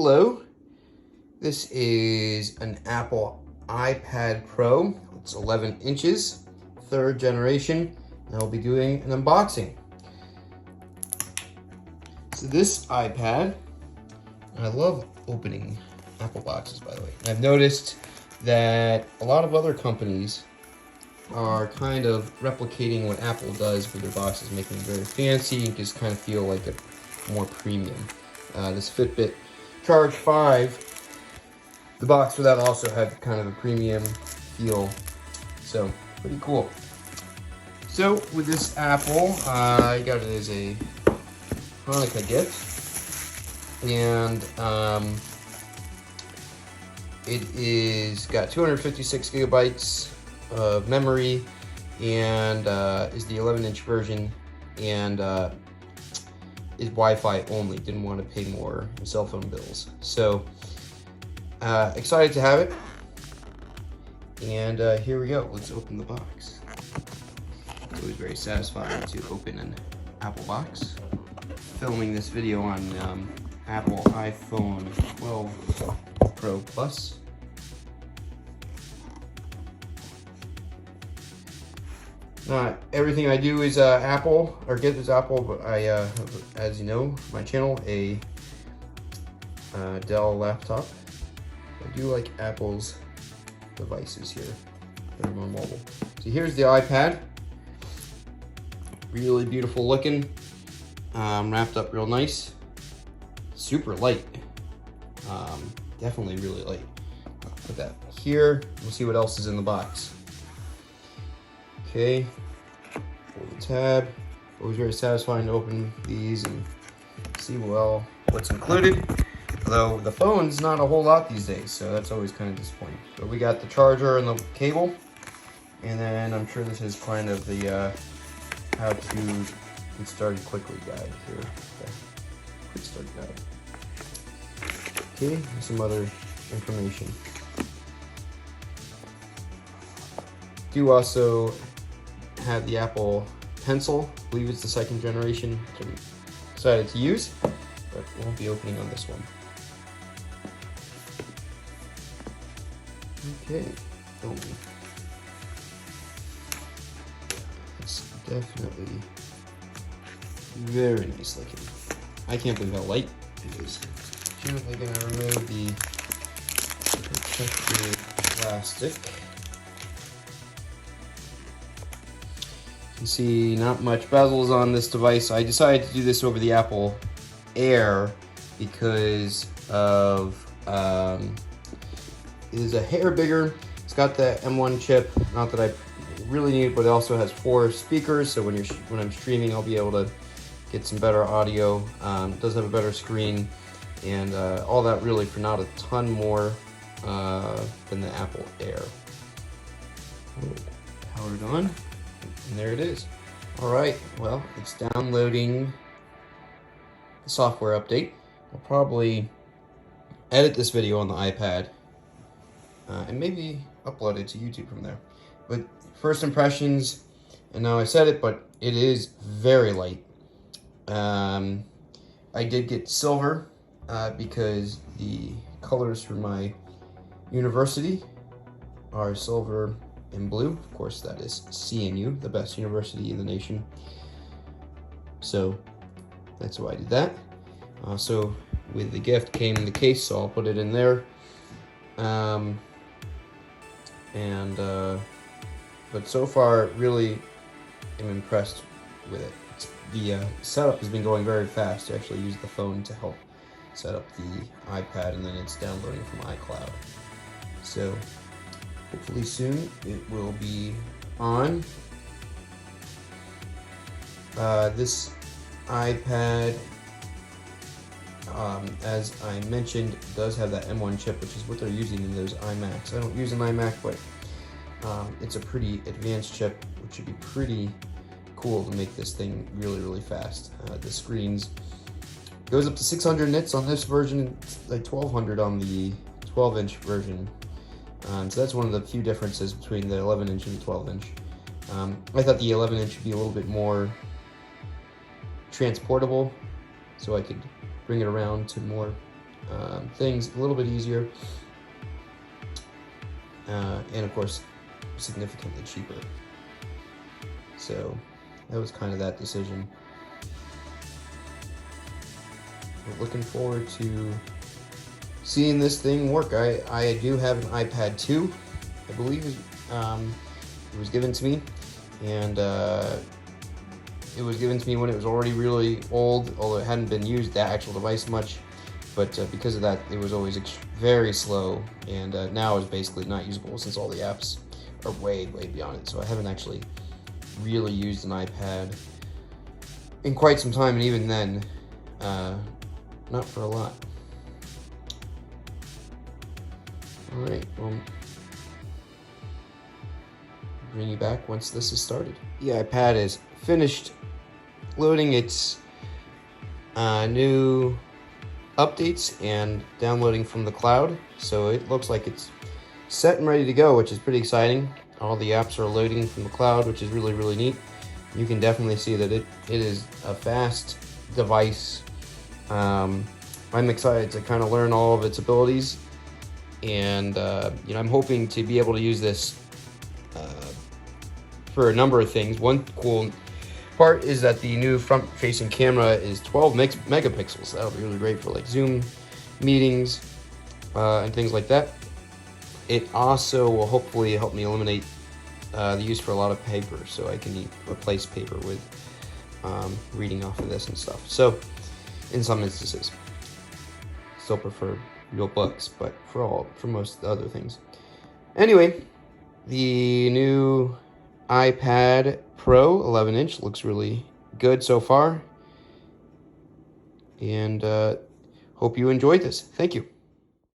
Hello, this is an Apple iPad Pro. It's 11 inches, 3rd generation, and I'll be doing an unboxing. So this iPad, I love opening Apple boxes, by the way. I've noticed that a lot of other companies are kind of replicating what Apple does with their boxes, making them very fancy and just kind of feel like a more premium. This Fitbit Charge 5, the box for that also had kind of a premium feel, so pretty cool. So with this Apple, I got it as a Hanukkah gift, and it is got 256 gigabytes of memory, and is the 11-inch version, and is Wi-Fi only. Didn't want to pay more cell phone bills. So excited to have it. And here we go. Let's open the box. It's always very satisfying to open an Apple box. Filming this video on Apple iPhone 12 Pro Plus. Not everything I do is Apple, or get is Apple, but I, as you know, my channel, a Dell laptop. I do like Apple's devices here that are more mobile. So here's the iPad. Really beautiful looking, wrapped up real nice. Super light, definitely really light. I'll put that here. We'll see what else is in the box. Okay, pull the tab. Always very satisfying to open these and see well what's included. Although the phone's not a whole lot these days, so that's always kind of disappointing. But we got the charger and the cable, and then I'm sure this is kind of the how to get started quickly guide here. Okay. Quick start guide. Okay, some other information. Do also have the Apple Pencil. I believe it's the 2nd generation, which I'm excited to use, but we won't be opening on this one. Okay, it's definitely very nice looking. I can't believe how light it is. Gently gonna remove the protective plastic. You can see not much bezels on this device. I decided to do this over the Apple Air because of it is a hair bigger. It's got the M1 chip. Not that I really need it, but it also has 4 speakers. So when I'm streaming, I'll be able to get some better audio. It does have a better screen, and all that really for not a ton more than the Apple Air. Powered on. And there it is. All right, well, it's downloading the software update. I'll probably edit this video on the iPad and maybe upload it to YouTube from there. But first impressions, and now I said it, but it is very light. I did get silver because the colors for my university are silver and blue. Of course, that is CNU, the best university in the nation. So that's why I did that. So with the gift came the case, so I'll put it in there. But so far, really am impressed with it. The setup has been going very fast. I actually used the phone to help set up the iPad, and then it's downloading from iCloud. So hopefully soon it will be on. This iPad, as I mentioned, does have that M1 chip, which is what they're using in those iMacs. I don't use an iMac, but it's a pretty advanced chip, which should be pretty cool to make this thing really, really fast. The screens goes up to 600 nits on this version, like 1200 on the 12-inch version. So that's one of the few differences between the 11-inch and the 12-inch. I thought the 11-inch would be a little bit more transportable, so I could bring it around to more things a little bit easier, and of course, significantly cheaper. So that was kind of that decision. We're looking forward to seeing this thing work. I do have an iPad 2, I believe. It was given to me, and it was given to me when it was already really old, although it hadn't been used, the actual device, much. But because of that, it was always very slow, and now it's basically not usable since all the apps are way beyond it. So I haven't actually really used an iPad in quite some time, and even then, not for a lot. All right, well, bring you back once this is started. The iPad is finished loading its new updates and downloading from the cloud. So it looks like it's set and ready to go, which is pretty exciting. All the apps are loading from the cloud, which is really neat. You can definitely see that it is a fast device. I'm excited to kind of learn all of its abilities, and I'm hoping to be able to use this for a number of things. One cool part is that the new front-facing camera is 12 megapixels. That'll be really great for like Zoom meetings and things like that. It also will hopefully help me eliminate the use for a lot of paper, so I can replace paper with reading off of this and stuff. So in some instances, still prefer real books, but for most other things. Anyway, the new iPad Pro 11-inch looks really good so far, and hope you enjoyed this. Thank you.